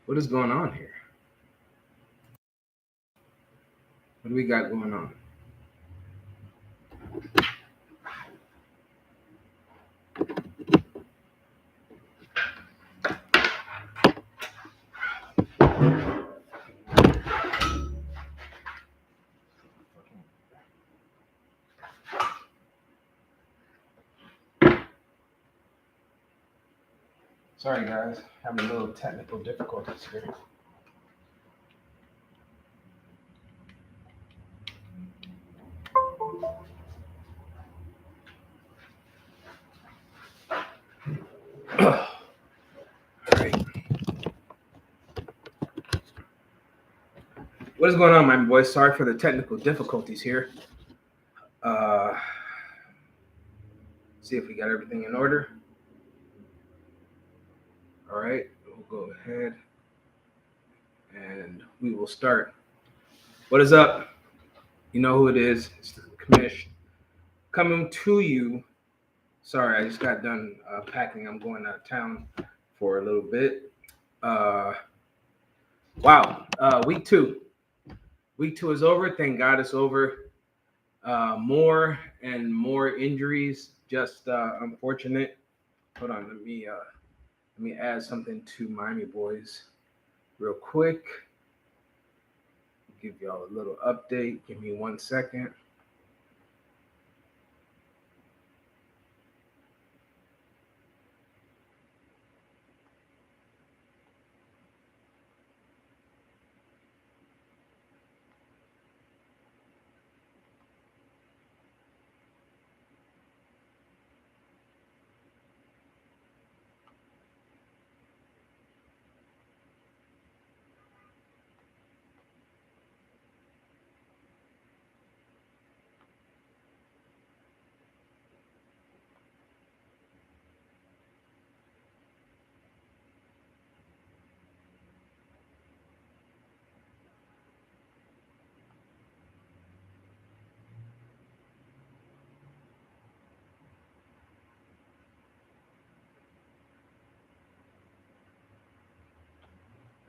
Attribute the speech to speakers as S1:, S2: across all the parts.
S1: What is going on here? What do we got going on? Sorry, guys. Having a little technical difficulties here. All right. What is going on, my boys? Sorry for the technical difficulties here. See if we got everything in order. All right, we'll go ahead and we will start. What is up? You know who it is. It's the Commish coming to you. Sorry, I just got done packing. I'm going out of town for a little bit. Wow, week two. Week two is over. Thank God it's over. More and more injuries. Just unfortunate. Hold on, let me add something to Miami Boys real quick. Give y'all a little update. Give me 1 second.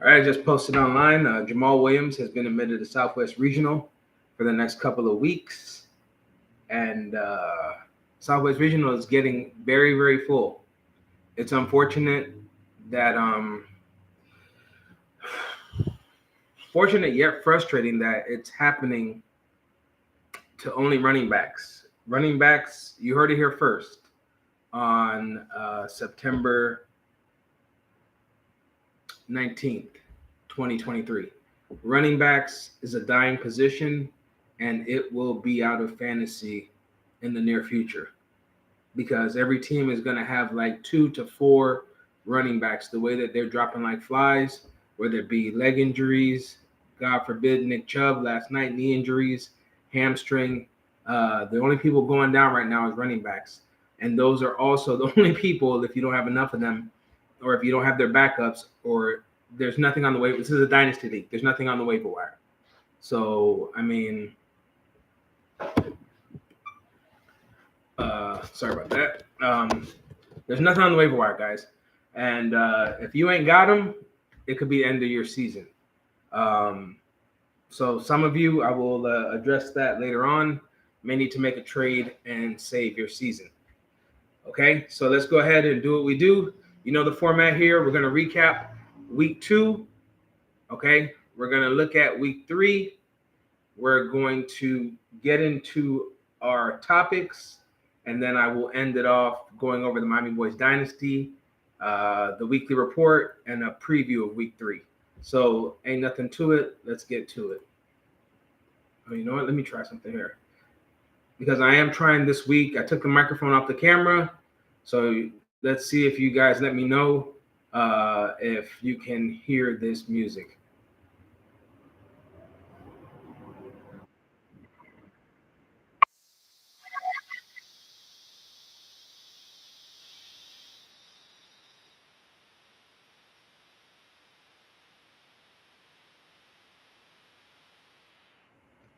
S1: All right, I just posted online. Jamal Williams has been admitted to Southwest Regional for the next couple of weeks. And Southwest Regional is getting very, very full. It's unfortunate that, fortunate yet frustrating that it's happening to only running backs. Running backs, you heard it here first on September 19th, 2023. Running backs is a dying position, and it will be out of fantasy in the near future because every team is going to have like 2 to 4 running backs the way that they're dropping like flies, whether it be leg injuries, God forbid, Nick Chubb last night, knee injuries, hamstring. The only people going down right now is running backs. And those are also the only people, if you don't have enough of them, or if you don't have their backups, or there's nothing on the waiver. This is a dynasty league. There's nothing on the waiver wire. So, I mean, sorry about that. There's nothing on the waiver wire, guys. And if you ain't got them, it could be the end of your season. So some of you, I will address that later on, may need to make a trade and save your season. Okay, so let's go ahead and do what we do. You know the format here. We're going to recap week 2. Okay, we're going to look at week 3. We're going to get into our topics, and then I will end it off going over the Miami Boyz Dynasty, the weekly report, and a preview of week 3. So ain't nothing to it. Let's get to it. Oh, you know what? Let me try something here. Because I am trying this week. I took the microphone off the camera. So let's see if you guys let me know if you can hear this music.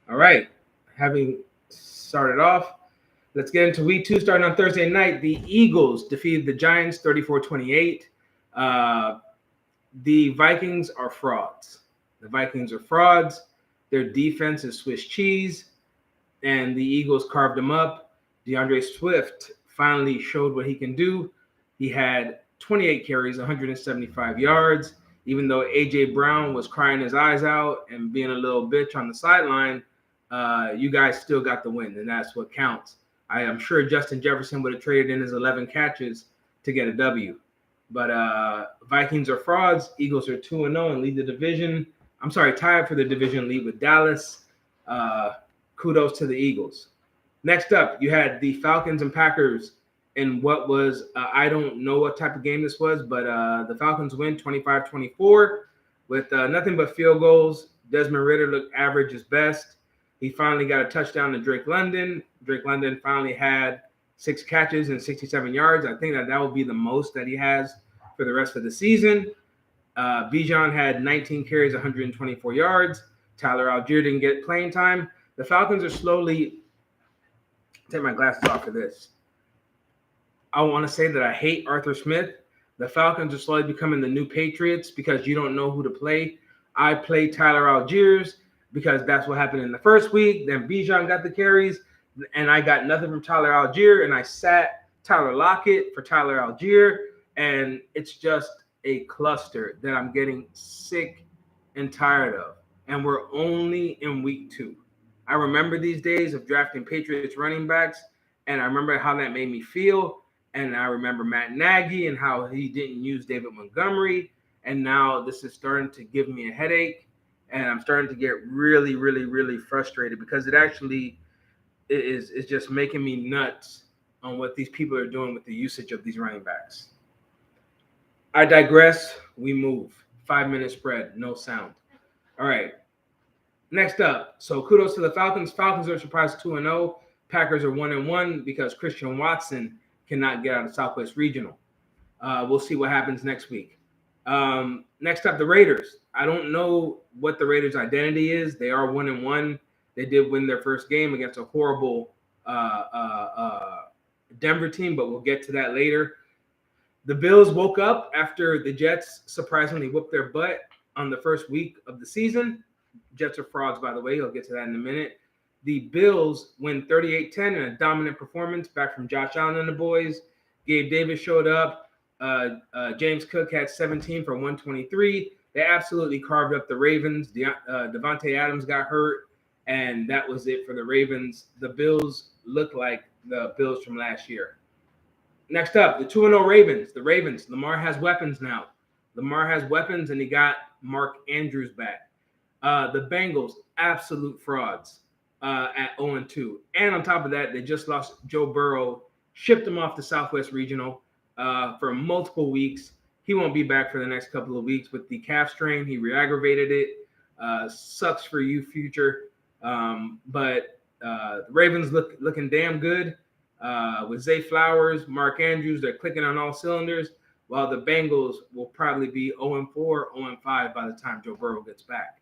S1: All right. Having started off, let's get into week 2 starting on Thursday night. The Eagles defeated the Giants 34-28. The Vikings are frauds. The Vikings are frauds. Their defense is Swiss cheese, and the Eagles carved them up. DeAndre Swift finally showed what he can do. He had 28 carries, 175 yards. Even though A.J. Brown was crying his eyes out and being a little bitch on the sideline, you guys still got the win, and that's what counts. I am sure Justin Jefferson would have traded in his 11 catches to get a W. But Vikings are frauds. Eagles are 2-0 and lead the division. I'm sorry, tied for the division lead with Dallas. Kudos to the Eagles. Next up, you had the Falcons and Packers in what was, I don't know what type of game this was, but the Falcons win 25-24 with nothing but field goals. Desmond Ridder looked average as best. He finally got a touchdown to Drake London. Drake London finally had 6 catches and 67 yards. I think that will be the most that he has for the rest of the season. Bijan had 19 carries, 124 yards. Tyler Algier didn't get playing time. The Falcons are slowly – take my glasses off for this. I want to say that I hate Arthur Smith. The Falcons are slowly becoming the new Patriots because you don't know who to play. I play Tyler Algiers because that's what happened in the first week. Then Bijan got the carries, and I got nothing from Tyler Algier, and I sat Tyler Lockett for Tyler Algier, and it's just a cluster that I'm getting sick and tired of. And we're only in week 2. I remember these days of drafting Patriots running backs, and I remember how that made me feel. And I remember Matt Nagy and how he didn't use David Montgomery. And now this is starting to give me a headache. And I'm starting to get really, really, really frustrated because it actually is just making me nuts on what these people are doing with the usage of these running backs. I digress. We move. 5-minute spread. No sound. All right. Next up. So kudos to the Falcons. Falcons are surprised 2-0. Packers are 1-1 because Christian Watson cannot get out of Southwest Regional. We'll see what happens next week. Next up, the Raiders. I don't know what the Raiders' identity is. They are 1-1. They did win their first game against a horrible Denver team, but we'll get to that later. The Bills woke up after the Jets surprisingly whooped their butt on the first week of the season. Jets are frauds, by the way. I'll get to that in a minute. The Bills win 38-10 in a dominant performance back from Josh Allen and the boys. Gabe Davis showed up. James Cook had 17 for 123. They absolutely carved up the Ravens. Devontae Adams got hurt, and that was it for the Ravens. The Bills look like the Bills from last year. Next up, the 2-0 Ravens. The Ravens. Lamar has weapons now. Lamar has weapons, and he got Mark Andrews back. The Bengals, absolute frauds. At 0-2. And on top of that, they just lost Joe Burrow, shipped him off to Southwest Regional for multiple weeks. He won't be back for the next couple of weeks with the calf strain. He re-aggravated it. Sucks for you, future. But the Ravens looking damn good with Zay Flowers, Mark Andrews. They're clicking on all cylinders, while the Bengals will probably be 0-4, 0-5 by the time Joe Burrow gets back.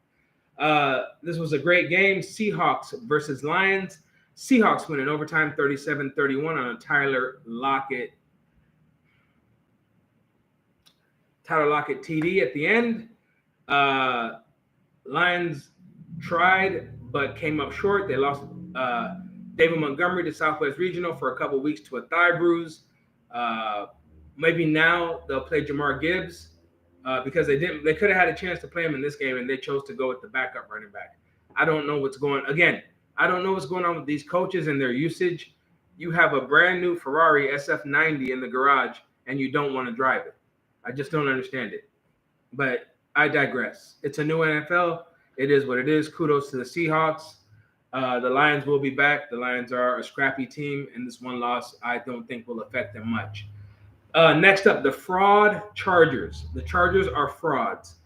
S1: This was a great game. Seahawks versus Lions. Seahawks win in overtime 37-31 on a Tyler Lockett TD at the end. Lions tried but came up short. They lost David Montgomery to Southwest Regional for a couple weeks to a thigh bruise. Maybe now they'll play Jamar Gibbs. Because they could have had a chance to play him in this game, and they chose to go with the backup running back. I don't know what's going on with these coaches and their usage. You have a brand new Ferrari SF90 in the garage, and you don't want to drive it. I just don't understand it. But I digress. It's a new NFL. It is what it is. Kudos to the Seahawks. The Lions will be back. The Lions are a scrappy team, and this one loss I don't think will affect them much. Next up, the fraud Chargers. The Chargers are frauds.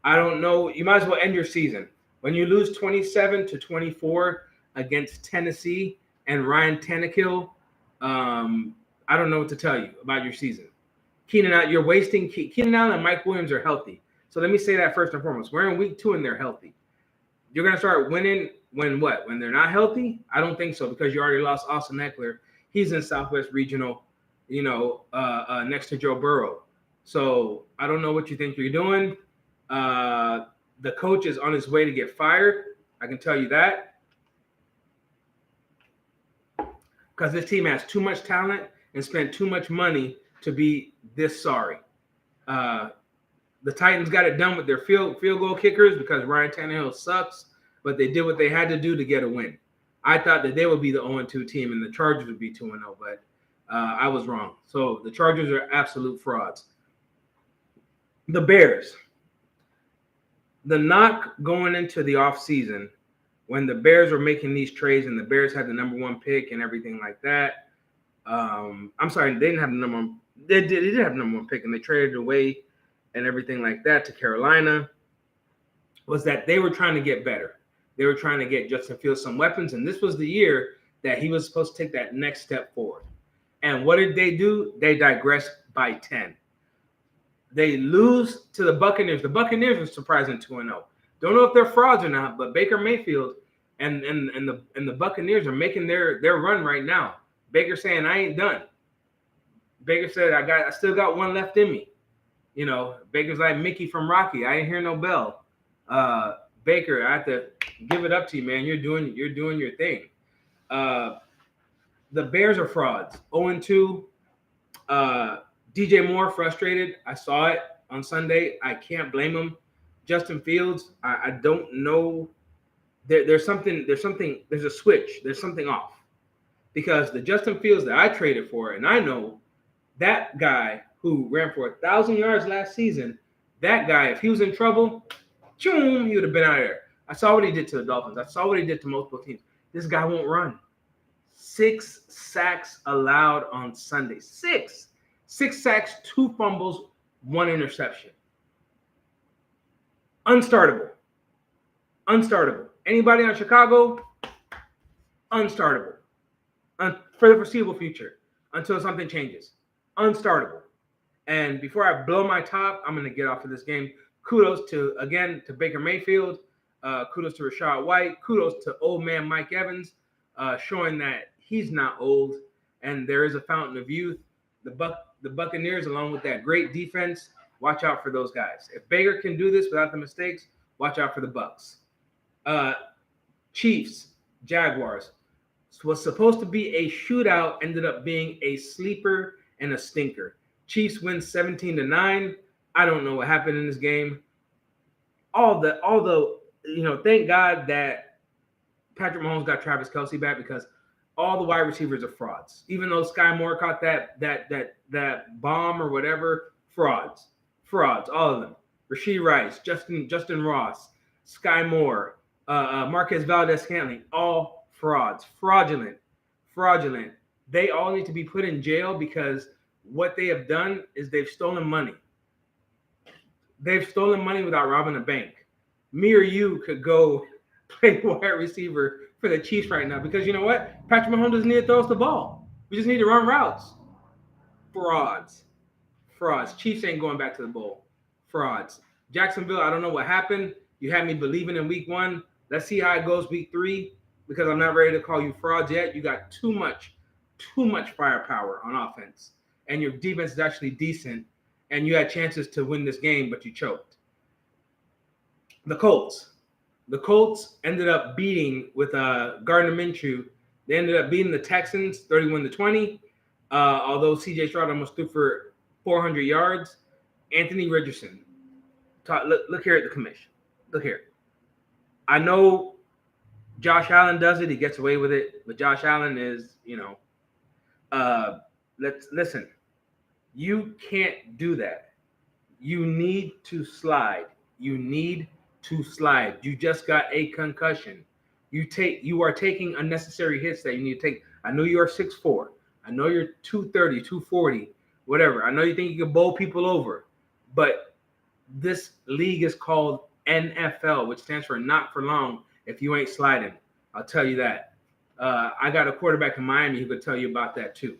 S1: I don't know. You might as well end your season. When you lose 27-24 against Tennessee and Ryan Tannehill, I don't know what to tell you about your season. Keenan Allen, you're wasting. Keenan Allen and Mike Williams are healthy. So let me say that first and foremost. We're in week 2 and they're healthy. You're going to start winning when what? When they're not healthy? I don't think so because you already lost Austin Eckler. He's in Southwest Regional. Next to Joe Burrow. So I don't know what you think you're doing. The coach is on his way to get fired. I can tell you that. Because this team has too much talent and spent too much money to be this sorry. The Titans got it done with their field goal kickers because Ryan Tannehill sucks, but they did what they had to do to get a win. I thought that they would be the 0-2 team and the Chargers would be 2-0, but I was wrong. So the Chargers are absolute frauds. The Bears. The knock going into the offseason when the Bears were making these trades and the Bears had the number 1 pick and everything like that. I'm sorry, they didn't have the number 1. They did have the number 1 pick and they traded away and everything like that to Carolina. Was that they were trying to get better. They were trying to get Justin Fields some weapons, and this was the year that he was supposed to take that next step forward. And what did they do? They digressed by 10. They lose to the Buccaneers. The Buccaneers are surprising 2-0. Don't know if they're frauds or not, but Baker Mayfield and the Buccaneers are making their run right now. Baker saying, I ain't done. Baker said, I still got one left in me. You know, Baker's like Mickey from Rocky. I ain't hear no bell. Baker, I have to give it up to you, man. You're doing your thing. The Bears are frauds. 0-2. DJ Moore frustrated. I saw it on Sunday. I can't blame him. Justin Fields, I don't know. There's a switch. There's something off. Because the Justin Fields that I traded for, and I know that guy who ran for 1,000 yards last season, that guy, if he was in trouble, choom, he would have been out of there. I saw what he did to the Dolphins. I saw what he did to multiple teams. This guy won't run. 6 sacks allowed on Sunday. 6 sacks, 2 fumbles, 1 interception. Unstartable. Anybody on Chicago? Unstartable. For the foreseeable future, until something changes. Unstartable. And before I blow my top, I'm going to get off of this game. Kudos to Baker Mayfield. Kudos to Rachaad White. Kudos to old man Mike Evans, showing that he's not old and there is a fountain of youth. The Buccaneers, along with that great defense, watch out for those guys. If Baker can do this without the mistakes, watch out for the Bucs. Chiefs, Jaguars. Was supposed to be a shootout, ended up being a sleeper and a stinker. Chiefs win 17-9. I don't know what happened in this game. Thank God that Patrick Mahomes got Travis Kelce back because all the wide receivers are frauds. Even though Sky Moore caught that bomb or whatever, frauds, all of them. Rashee Rice, Justin Ross, Sky Moore, Marquez Valdez-Scantling, all frauds, fraudulent. They all need to be put in jail because what they have done is they've stolen money. They've stolen money without robbing a bank. Me or you could go play wide receiver for the Chiefs right now because you know what? Patrick Mahomes doesn't need to throw us the ball. We just need to run routes. Frauds. Chiefs ain't going back to the bowl. Frauds. Jacksonville, I don't know what happened. You had me believing in week 1. Let's see how it goes week 3 because I'm not ready to call you frauds yet. You got too much firepower on offense. And your defense is actually decent. And you had chances to win this game, but you choked. The Colts ended up beating with Gardner Minshew. They ended up beating the Texans 31-20. Although C.J. Stroud almost threw for 400 yards. Anthony Richardson. Look here at the Commish. Look here. I know Josh Allen does it. He gets away with it. But Josh Allen is, listen. You can't do that. You need to slide. You just got a concussion. You are taking unnecessary hits that you need to take. I know you're 6'4". I know you're 230, 240, whatever. I know you think you can bowl people over. But this league is called NFL, which stands for not for long if you ain't sliding. I'll tell you that. I got a quarterback in Miami who could tell you about that too.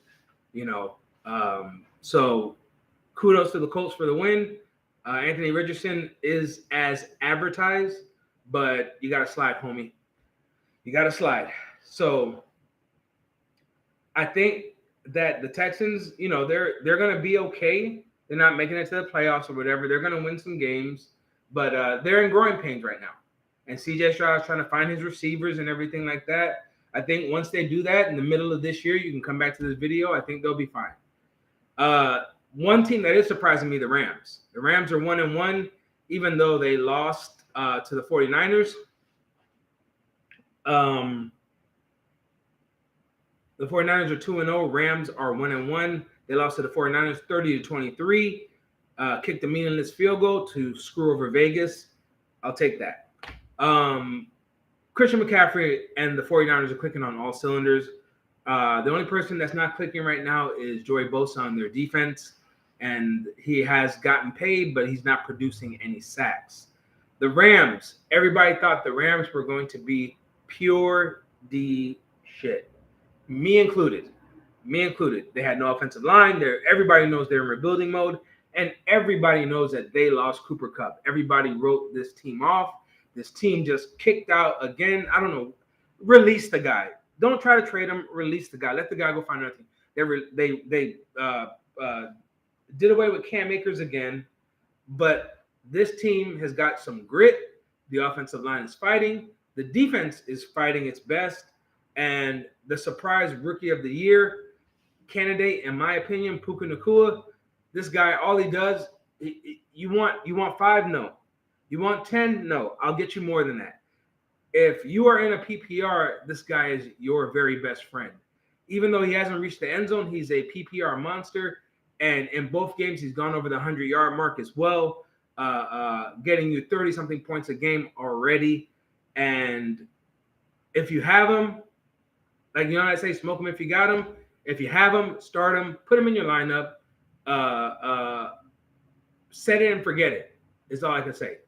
S1: So kudos to the Colts for the win. Anthony Richardson is as advertised, but you got to slide, homie. You got to slide. So I think that the Texans, they're going to be okay. They're not making it to the playoffs or whatever. They're going to win some games, but they're in growing pains right now. And CJ Stroud is trying to find his receivers and everything like that. I think once they do that in the middle of this year, you can come back to this video. I think they'll be fine. One team that is surprising me, the Rams. The Rams are 1-1, even though they lost to the 49ers. The 49ers are 2-0. Rams are 1-1. They lost to the 49ers 30-23. Kicked a meaningless field goal to screw over Vegas. I'll take that. Christian McCaffrey and the 49ers are clicking on all cylinders. The only person that's not clicking right now is Joey Bosa on their defense. And he has gotten paid, but he's not producing any sacks. The Rams, everybody thought the Rams were going to be pure D shit. Me included. They had no offensive line. Everybody knows they're in rebuilding mode. And everybody knows that they lost Cooper Kupp. Everybody wrote this team off. This team just kicked out again. I don't know. Release the guy. Don't try to trade him. Release the guy. Let the guy go find another team. They did away with Cam Akers again. But this team has got some grit. The offensive line is fighting. The defense is fighting its best. And the surprise rookie of the year candidate, in my opinion, Puka Nacua, this guy, all he does, you want 5? No. You want 10? No. I'll get you more than that. If you are in a PPR, this guy is your very best friend. Even though he hasn't reached the end zone, he's a PPR monster. And in both games, he's gone over the 100-yard mark as well, getting you 30-something points a game already. And if you have him, like you know what I say, smoke him if you got him. If you have him, start him, put him in your lineup, set it and forget it, is all I can say.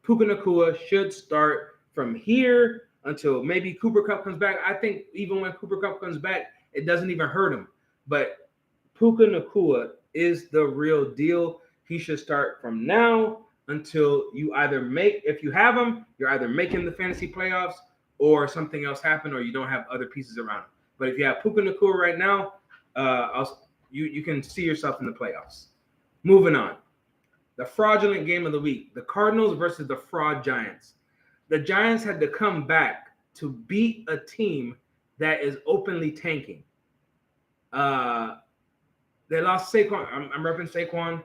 S1: Puka Nacua should start from here until maybe Cooper Kupp comes back. I think even when Cooper Kupp comes back, it doesn't even hurt him. But Puka Nacua is the real deal. He should start from now until you either if you have him, you're either making the fantasy playoffs or something else happened or you don't have other pieces around him. But if you have Puka Nacua right now, you can see yourself in the playoffs. Moving on. The fraudulent game of the week. The Cardinals versus the fraud Giants. The Giants had to come back to beat a team that is openly tanking. They lost Saquon. I'm repping Saquon.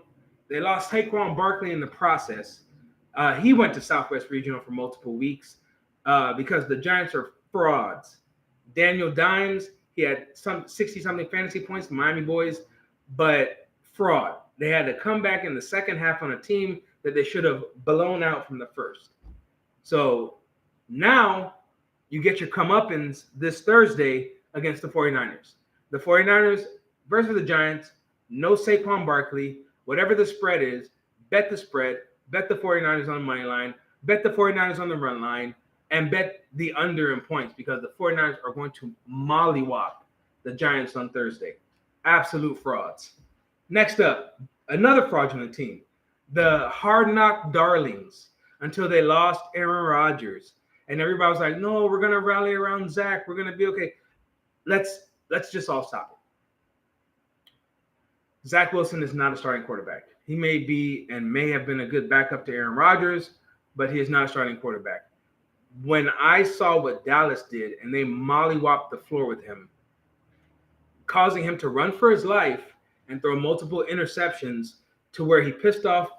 S1: They lost Saquon Barkley in the process. He went to Southwest Regional for multiple weeks because the Giants are frauds. Daniel Dimes, he had some 60-something fantasy points, the Miami Boys, but fraud. They had to come back in the second half on a team that they should have blown out from the first. So now you get your comeuppance this Thursday against the 49ers. The 49ers versus the Giants, no Saquon Barkley. Whatever the spread is, bet the spread, bet the 49ers on the money line, bet the 49ers on the run line, and bet the under in points because the 49ers are going to mollywop the Giants on Thursday. Absolute frauds. Next up, another fraudulent team, the Hard Knock Darlings, until they lost Aaron Rodgers. And everybody was like, no, we're going to rally around Zach. We're going to be okay. Let's just all stop it. Zach Wilson is not a starting quarterback. He may be and may have been a good backup to Aaron Rodgers, but he is not a starting quarterback. When I saw what Dallas did and they mollywopped the floor with him, causing him to run for his life and throw multiple interceptions to where he pissed off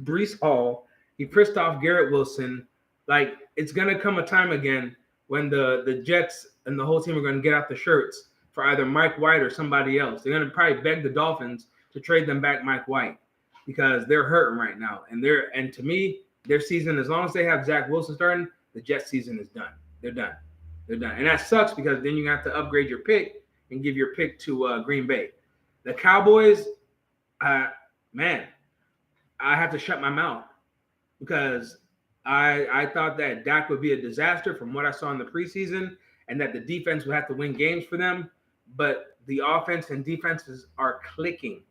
S1: Breece Hall, he pissed off Garrett Wilson. Like, it's going to come a time again when the Jets and the whole team are going to get out the shirts for either Mike White or somebody else. They're going to probably beg the Dolphins to trade them back Mike White because they're hurting right now. And to me, their season, as long as they have Zach Wilson starting, the Jets season is done. They're done. And that sucks because then you have to upgrade your pick and give your pick to Green Bay. The Cowboys, man, I have to shut my mouth because I thought that Dak would be a disaster from what I saw in the preseason and that the defense would have to win games for them. But the offense and defenses are clicking.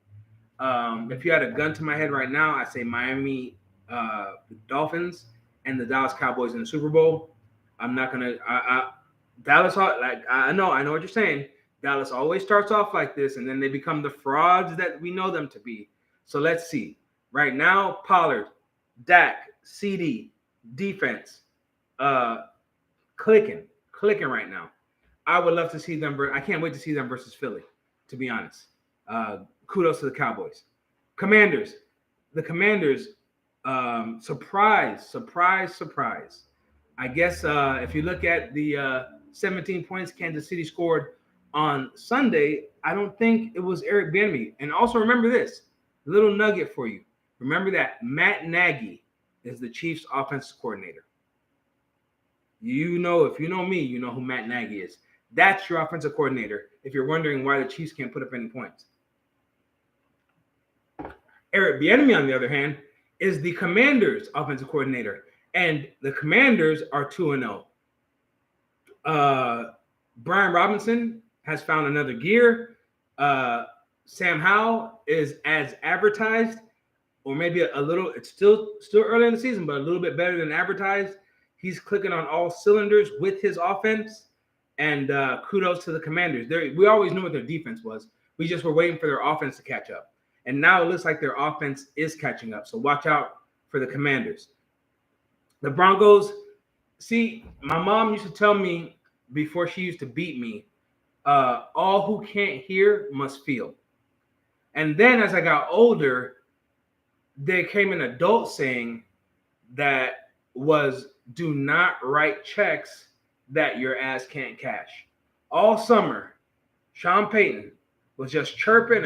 S1: If you had a gun to my head right now, I say Miami Dolphins and the Dallas Cowboys in the Super Bowl. I'm not going to Dallas, like I know what you're saying. Dallas always starts off like this, and then they become the frauds that we know them to be. So let's see. Right now, Pollard, Dak, CD, defense, clicking right now. I would love to see them. I can't wait to see them versus Philly, to be honest. Kudos to the Cowboys. Commanders. The Commanders, surprise. I guess if you look at the 17 points Kansas City scored on Sunday, I don't think it was Eric Bieniemy. And also remember this, little nugget for you. Remember that Matt Nagy is the Chiefs' offensive coordinator. You know, if you know me, you know who Matt Nagy is. That's your offensive coordinator if you're wondering why the Chiefs can't put up any points. Eric Bieniemy, on the other hand, is the Commanders' offensive coordinator. And the Commanders are 2-0. Brian Robinson has found another gear. Sam Howell is as advertised, or maybe a little, it's still early in the season, but a little bit better than advertised. He's clicking on all cylinders with his offense. And kudos to the Commanders. We always knew what their defense was. We just were waiting for their offense to catch up. And now it looks like their offense is catching up. So watch out for the Commanders. The Broncos, see, my mom used to tell me before she used to beat me, all who can't hear must feel. And then as I got older, there came an adult saying that was, do not write checks that your ass can't cash. All summer, Sean Payton was just chirping.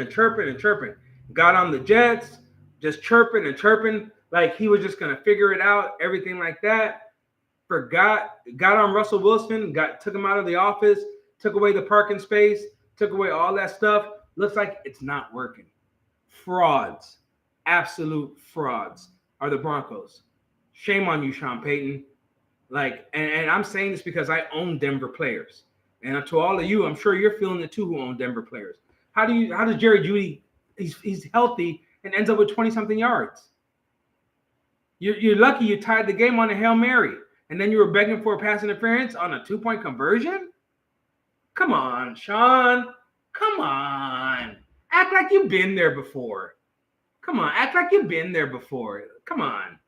S1: Got on the Jets, just chirping, like he was just gonna figure it out, everything like that. Got on Russell Wilson, took him out of the office, took away the parking space, took away all that stuff. Looks like it's not working. Frauds, absolute frauds are the Broncos. Shame on you, Sean Payton. Like, and I'm saying this because I own Denver players. And to all of you, I'm sure you're feeling it too who own Denver players. How does Jerry Jeudy, he's healthy and ends up with 20-something yards? You're lucky you tied the game on a Hail Mary. And then you were begging for a pass interference on a 2-point conversion? Come on, Sean. Come on. Act like you've been there before. Come on. Act like you've been there before. Come on.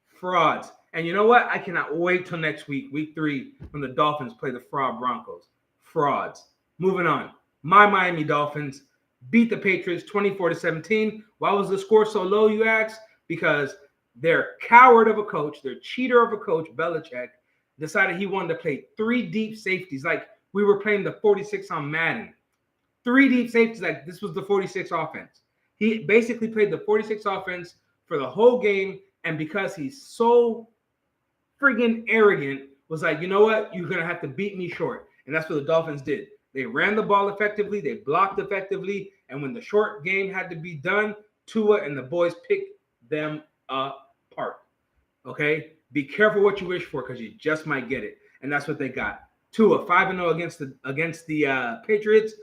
S1: Frauds. And you know what? I cannot wait till next week, week 3, when the Dolphins play the fraud Broncos. Frauds. Moving on. My Miami Dolphins beat the Patriots 24-17. Why was the score so low, you ask? Because their coward of a coach, their cheater of a coach, Belichick, decided he wanted to play 3 deep safeties like we were playing the 46 on Madden. 3 deep safeties like this was the 46 offense. He basically played the 46 offense for the whole game, and because he's so friggin' arrogant, was like, you know what? You're going to have to beat me short. And that's what the Dolphins did. They ran the ball effectively. They blocked effectively. And when the short game had to be done, Tua and the boys picked them apart. Okay? Be careful what you wish for because you just might get it. And that's what they got. Tua 5-0 against the Patriots.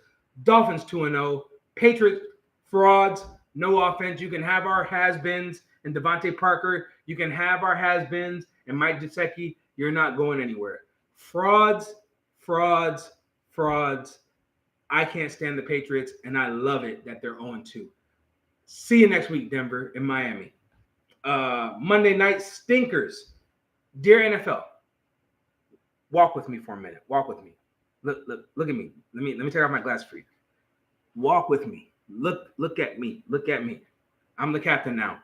S1: Dolphins 2-0. Patriots frauds. No offense. You can have our has-beens and Devontae Parker. You can have our has-beens and Mike Gesicki. You're not going anywhere. Frauds. I can't stand the Patriots, and I love it that they're 0-2. See you next week, Denver and Miami. Monday night stinkers. Dear NFL, walk with me for a minute. Walk with me. Look at me. Let me take off my glasses for you. Walk with me. Look at me. Look at me. I'm the captain now.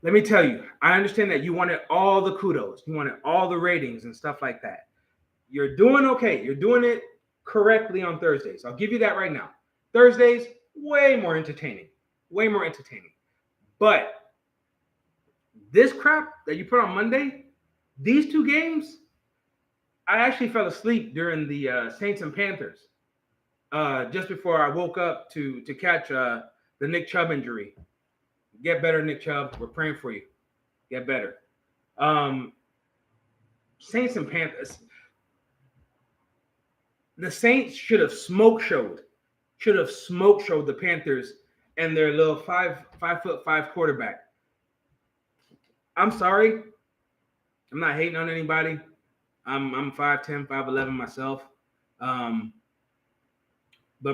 S1: Let me tell you, I understand that you wanted all the kudos. You wanted all the ratings and stuff like that. You're doing okay. You're doing it correctly on Thursdays. I'll give you that right now. Thursdays, way more entertaining. But this crap that you put on Monday, these 2 games, I actually fell asleep during the Saints and Panthers just before I woke up to catch the Nick Chubb injury. Get better, Nick Chubb. We're praying for you. Get better. Saints and Panthers. The Saints should have smoke showed the Panthers and their little 5'5" quarterback. I'm sorry. I'm not hating on anybody. I'm 5'10", 5'11" myself. But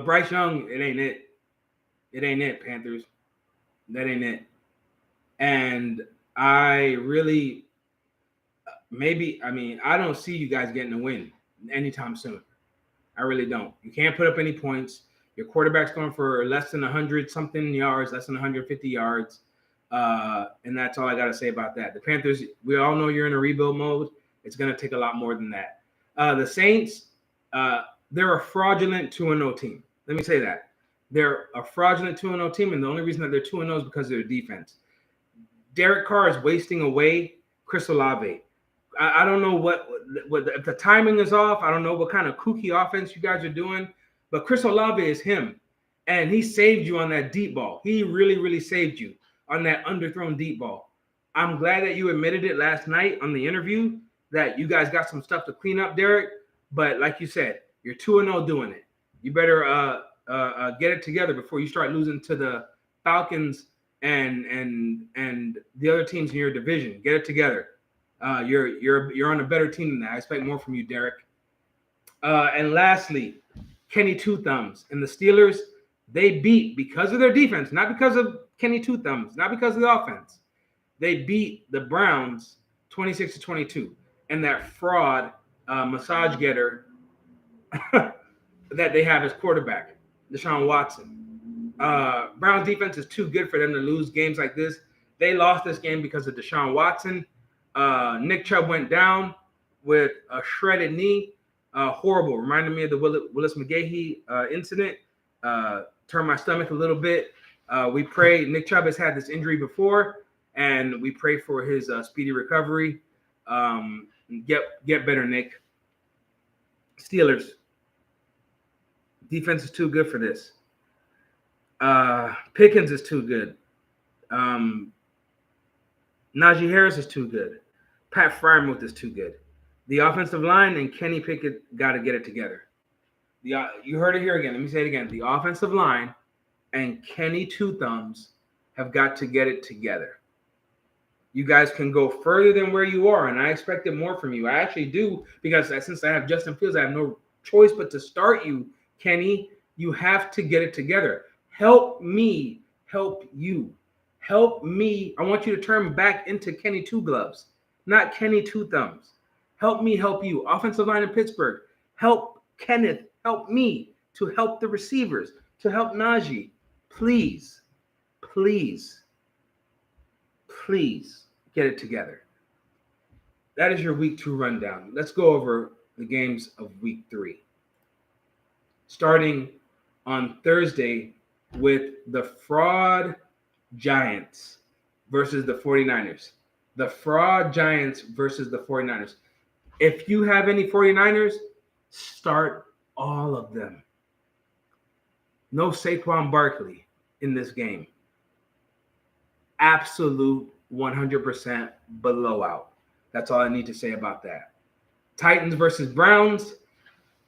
S1: Bryce Young, it ain't it. It ain't it, Panthers. That ain't it. And I really, I don't see you guys getting a win anytime soon. I really don't. You can't put up any points. Your quarterback's going for less than 100 something yards, less than 150 yards. And that's all I got to say about that. The Panthers, we all know you're in a rebuild mode. It's going to take a lot more than that. The Saints, they're a fraudulent 2-0 team. Let me say that. They're a fraudulent 2-0 team, and the only reason that they're 2-0 is because of their defense. Derek Carr is wasting away Chris Olave. I don't know what if the timing is off. I don't know what kind of kooky offense you guys are doing, but Chris Olave is him, and he saved you on that deep ball. He really, really saved you on that underthrown deep ball. I'm glad that you admitted it last night on the interview that you guys got some stuff to clean up, Derek. But like you said, you're 2-0 doing it. You better get it together before you start losing to the Falcons and the other teams in your division. Get it together. You're on a better team than that. I expect more from you, Derek. And lastly, Kenny Two Thumbs and the Steelers. They beat because of their defense, not because of Kenny Two Thumbs, not because of the offense. They beat the Browns 26-22, and that fraud massage getter that they have as quarterback, Deshaun Watson. Browns defense is too good for them to lose games like this. They lost this game because of Deshaun Watson. Nick Chubb went down with a shredded knee. Horrible. Reminded me of the Willis McGahee incident. Turned my stomach a little bit. We pray. Nick Chubb has had this injury before, and we pray for his speedy recovery. Get better, Nick. Steelers. Defense is too good for this. Pickens is too good. Najee Harris is too good. Pat Freiermuth is too good. The offensive line and Kenny Pickett got to get it together. You heard it here again. Let me say it again. The offensive line and Kenny Two Thumbs have got to get it together. You guys can go further than where you are, and I expected more from you. I actually do, because since I have Justin Fields, I have no choice but to start you, Kenny. You have to get it together. Help me help you. Help me. I want you to turn back into Kenny Two Gloves, not Kenny Two Thumbs. Help me help you. Offensive line in Pittsburgh. Help Kenneth. Help me to help the receivers, to help Najee. Please, please, please get it together. That is your week 2 rundown. Let's go over the games of week 3. Starting on Thursday with the fraud Giants versus the 49ers. The fraud Giants versus the 49ers. If you have any 49ers, start all of them. No Saquon Barkley in this game. Absolute 100% blowout. That's all I need to say about that. Titans versus Browns.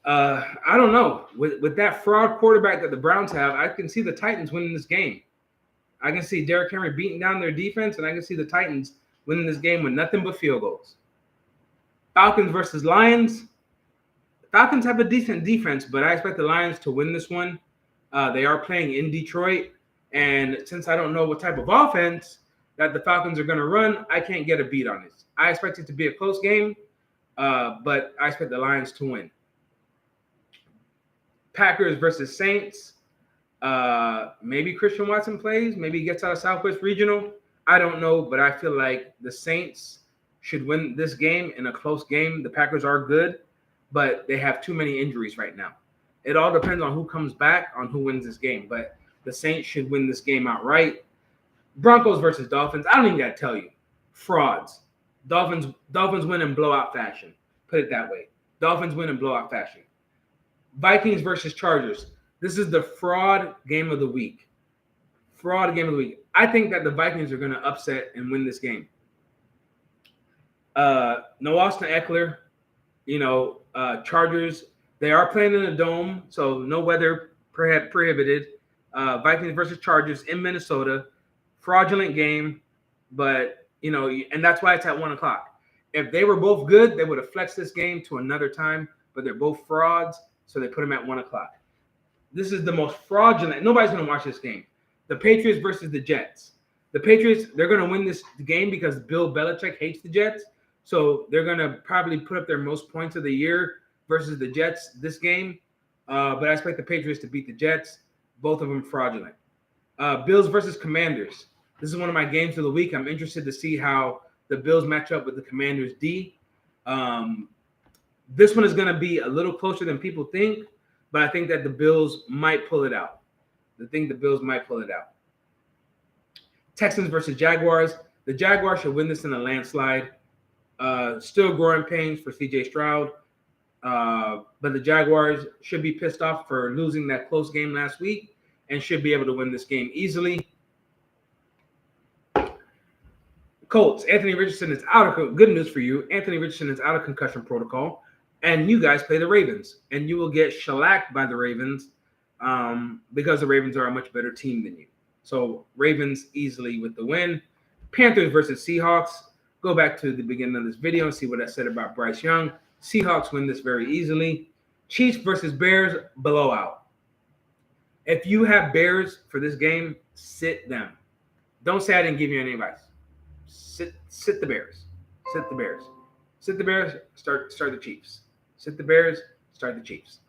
S1: I don't know. With that fraud quarterback that the Browns have, I can see the Titans winning this game. I can see Derrick Henry beating down their defense, and I can see the Titans winning this game with nothing but field goals. Falcons versus Lions. Falcons have a decent defense, but I expect the Lions to win this one. They are playing in Detroit, and since I don't know what type of offense that the Falcons are going to run, I can't get a beat on this. I expect it to be a close game, but I expect the Lions to win. Packers versus Saints. Maybe Christian Watson plays. Maybe he gets out of Southwest Regional. I don't know, but I feel like the Saints should win this game in a close game. The Packers are good, but they have too many injuries right now. It all depends on who comes back, on who wins this game. But the Saints should win this game outright. Broncos versus Dolphins. I don't even got to tell you. Frauds. Dolphins win in blowout fashion. Put it that way. Dolphins win in blowout fashion. Vikings versus Chargers. This is the fraud game of the week. Fraud game of the week. I think that the Vikings are going to upset and win this game. No Austin Eckler. Chargers. They are playing in a dome, so no weather prohibited. Vikings versus Chargers in Minnesota. Fraudulent game, but, and that's why it's at 1 o'clock. If they were both good, they would have flexed this game to another time, but they're both frauds, so they put them at 1 o'clock. This is the most fraudulent. Nobody's going to watch this game. The Patriots versus the Jets. The Patriots, they're going to win this game because Bill Belichick hates the Jets. So they're going to probably put up their most points of the year versus the Jets this game. But I expect the Patriots to beat the Jets. Both of them fraudulent. Bills versus Commanders. This is one of my games of the week. I'm interested to see how the Bills match up with the Commanders D. This one is going to be a little closer than people think, but I think that the Bills might pull it out. Texans versus Jaguars. The Jaguars should win this in a landslide. Still growing pains for CJ Stroud. But the Jaguars should be pissed off for losing that close game last week and should be able to win this game easily. Colts, Anthony Richardson is out of – good news for you. Anthony Richardson is out of concussion protocol, and you guys play the Ravens. And you will get shellacked by the Ravens because the Ravens are a much better team than you. So Ravens easily with the win. Panthers versus Seahawks. Go back to the beginning of this video and see what I said about Bryce Young. Seahawks win this very easily. Chiefs versus Bears, blowout. If you have Bears for this game, sit them. Don't say I didn't give you any advice. Sit the Bears. Sit the Bears. Sit the Bears, start the Chiefs. Sit the Bears, start the Chiefs.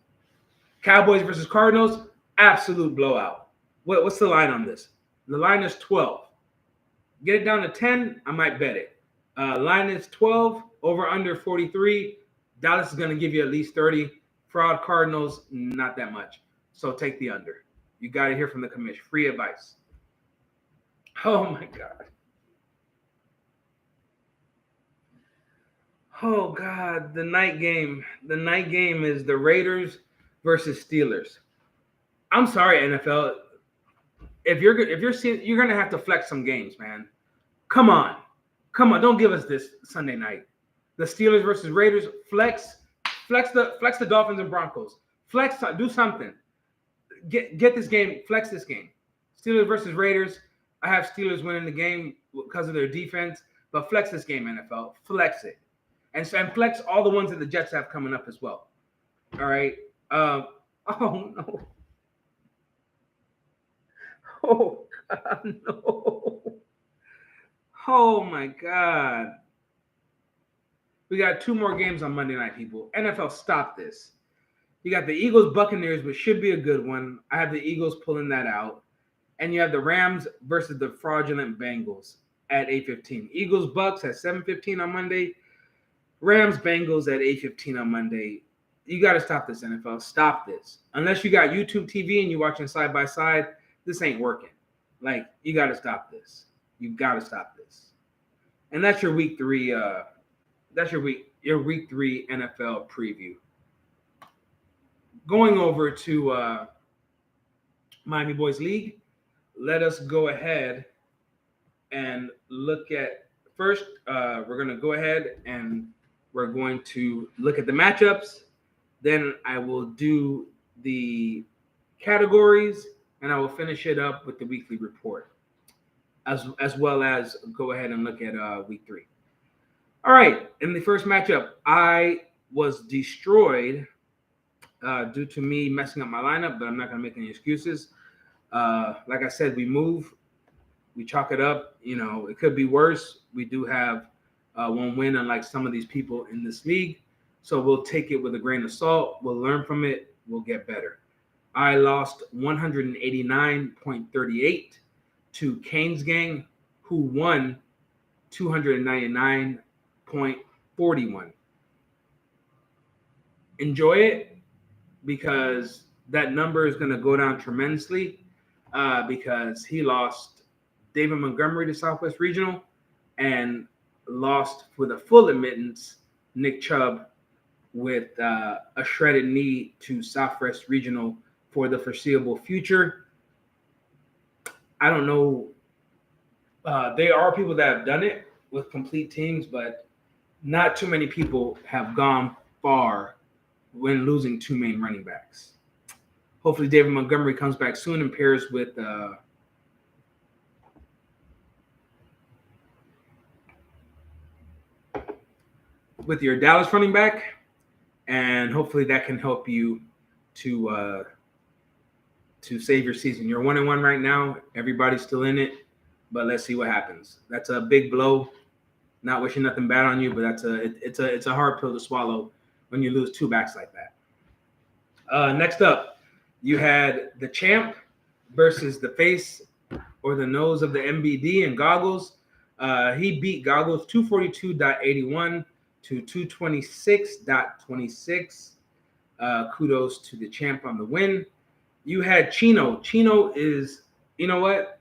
S1: Cowboys versus Cardinals, absolute blowout. What's the line on this? The line is 12. Get it down to 10, I might bet it. Line is 12, over under 43. Dallas is going to give you at least 30. Fraud Cardinals, not that much. So take the under. You got to hear from the Commish. Free advice. Oh, my God. Oh, God. The night game. The night game is the Raiders versus Steelers. I'm sorry, NFL. If you're going to have to flex some games, man. Come on. Don't give us this Sunday night. The Steelers versus Raiders, flex the Dolphins and Broncos. Do something. Get this game, flex this game. Steelers versus Raiders. I have Steelers winning the game because of their defense, but flex this game, NFL. Flex it. And flex all the ones that the Jets have coming up as well. All right. Oh no. Oh God, no. Oh my God. We got 2 more games on Monday night, people. NFL, stop this. You got the Eagles Buccaneers, which should be a good one. I have the Eagles pulling that out. And you have the Rams versus the fraudulent Bengals at 8:15. Eagles Bucks at 7:15 on Monday. Rams Bengals at 8:15 on Monday. You got to stop this, NFL. Stop this. Unless you got YouTube TV and you're watching side by side, this ain't working. Like, you got to stop this. You got to stop this. And that's your week 3 that's your week 3 NFL preview. Going over to Miami Boyz League, let us go ahead and look at first. We're going to go ahead and we're going to look at the matchups. Then I will do the categories, and I will finish it up with the weekly report, as well as go ahead and look at week 3. All right, in the first matchup, I was destroyed due to me messing up my lineup, but I'm not going to make any excuses. Like I said, we chalk it up. You know, it could be worse. We do have 1 win, unlike some of these people in this league. So we'll take it with a grain of salt. We'll learn from it. We'll get better. I lost 189.38 to Kane's Gang, who won 299.41. Enjoy it, because that number is going to go down tremendously because he lost David Montgomery to Southwest Regional and lost with a full admittance Nick Chubb with a shredded knee to Southwest Regional for the foreseeable future. I don't know. There are people that have done it with complete teams, but not too many people have gone far when losing 2 main running backs. Hopefully David Montgomery comes back soon and pairs with your Dallas running back, and hopefully that can help you to to save your season. You're 1-1 right now. Everybody's still in it, but let's see what happens. That's a big blow. Not wishing nothing bad on you, but it's a hard pill to swallow when you lose 2 backs like that. Next up, you had the champ versus the face or the nose of the MBD and Goggles. He beat Goggles 242.81 to 226.26. Kudos to the champ on the win. You had Chino. Chino is, you know what?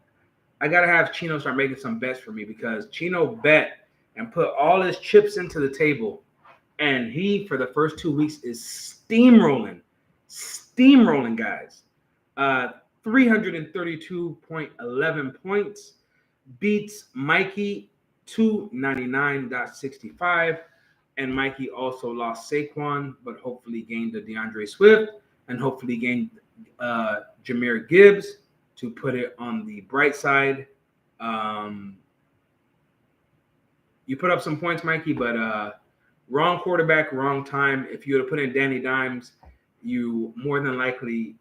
S1: I got to have Chino start making some bets for me because Chino bet and put all his chips into the table. And he, for the first 2 weeks, is steamrolling, guys. 332.11 points, beats Mikey 299.65. And Mikey also lost Saquon, but hopefully gained a DeAndre Swift and hopefully gained Jahmyr Gibbs to put it on the bright side. You put up some points, Mikey, but wrong quarterback, wrong time. If you would have put in Danny Dimes, you more than likely,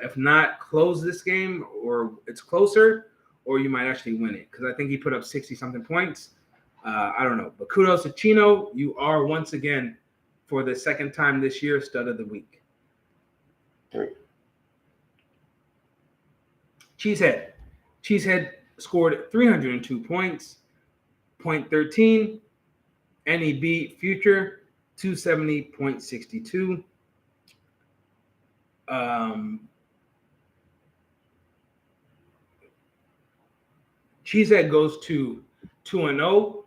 S1: if not close this game, or it's closer, or you might actually win it. Because I think he put up 60-something points. I don't know. But kudos to Chino. You are, once again, for the second time this year, stud of the week. Cheesehead. Cheesehead scored 302 points, 0.13, and he beat Future 270.62. Cheesehead goes to 2-0,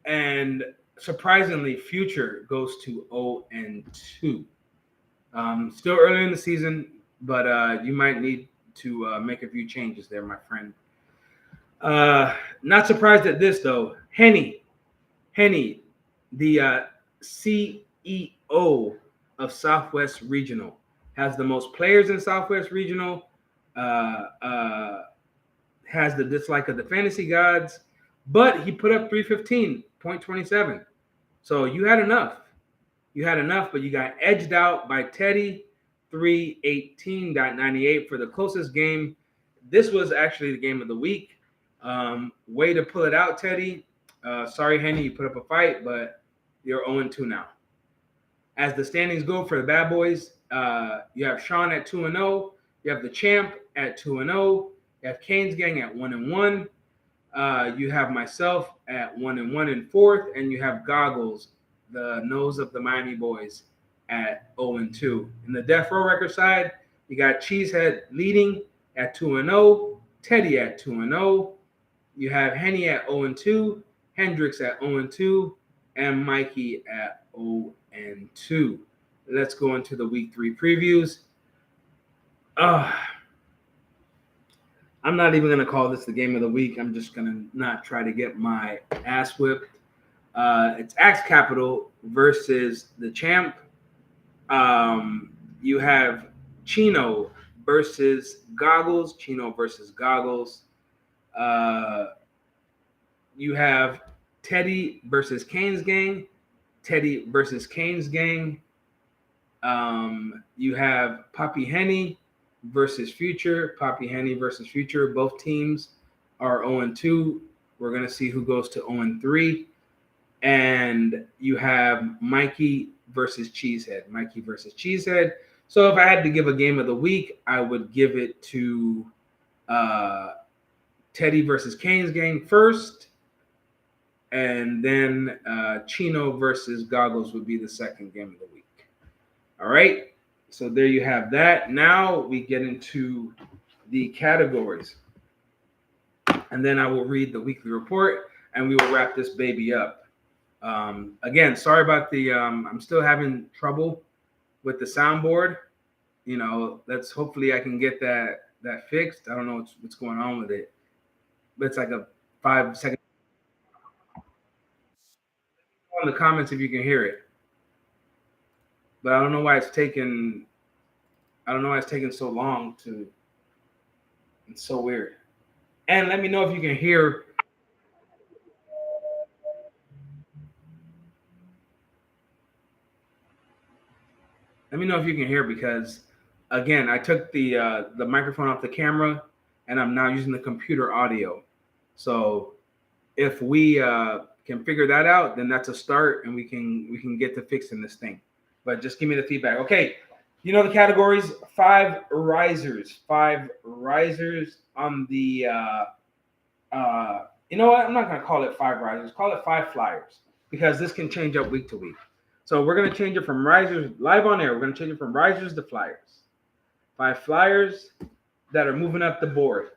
S1: and surprisingly, Future goes to 0-2. Still early in the season, but you might need to make a few changes there, my friend. Not surprised at this, though. Henny, the CEO of Southwest Regional, has the most players in Southwest Regional, has the dislike of the fantasy gods, but he put up 315.27. So you had enough. But you got edged out by Teddy, 318.98 for the closest game. This was actually the game of the week. Way to pull it out, Teddy. Sorry, Henny, you put up a fight, but you're 0-2 now. As the standings go for the Bad Boys, you have Sean at 2-0. You have the champ at 2-0. You have Kane's Gang at 1-1. You have myself at 1-1 in fourth, and you have Goggles, the nose of the Miami Boys, at 0-2. In the Death Row record side, you got Cheesehead leading at 2-0, Teddy at 2-0. You have Henny at 0-2, Hendricks at 0-2, and Mikey at 0-2. Let's go into the week 3 previews. I'm not even going to call this the game of the week. I'm just going to not try to get my ass whipped. It's Axe Capital versus the champ. You have Chino versus Goggles. You have Teddy versus Kane's Gang. You have Poppy Henny versus Future. Both teams are 0-2. We're going to see who goes to 0-3. And you have Mikey versus Cheesehead. So if I had to give a game of the week, I would give it to Teddy versus Kane's Gang first. And then Chino versus Goggles would be the second game of the week. All right. So there you have that. Now we get into the categories. And then I will read the weekly report and we will wrap this baby up. Again, sorry about the I'm still having trouble with the soundboard. Let's hopefully I can get that fixed. I don't know what's going on with it. But it's like a 5-second. In the comments if you can hear it. But I don't know why it's taken so long to. It's so weird. And let me know if you can hear. Let me know if you can hear because Again, I took the microphone off the camera, and I'm now using the computer audio. So if we can figure that out, then that's a start, and we can get to fixing this thing. But just give me the feedback. Okay, you know the categories: 5 risers, 5 risers on the. You know what? I'm not gonna call it 5 risers. Call it 5 flyers, because this can change up week to week. So we're gonna change it from risers live on air. We're gonna change it from risers to flyers. 5 flyers that are moving up the board.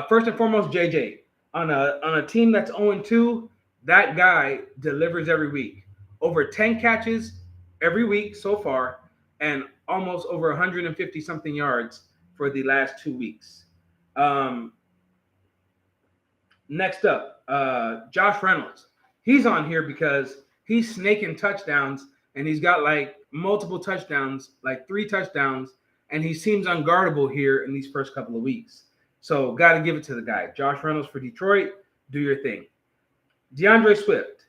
S1: First and foremost, JJ. On a team that's 0-2, that guy delivers every week. Over 10 catches every week so far, and almost over 150 something yards for the last 2 weeks. Next up, Josh Reynolds. He's on here because he's snaking touchdowns, and he's got like multiple touchdowns, like 3 touchdowns, and he seems unguardable here in these first couple of weeks. So got to give it to the guy. Josh Reynolds for Detroit, do your thing. DeAndre Swift.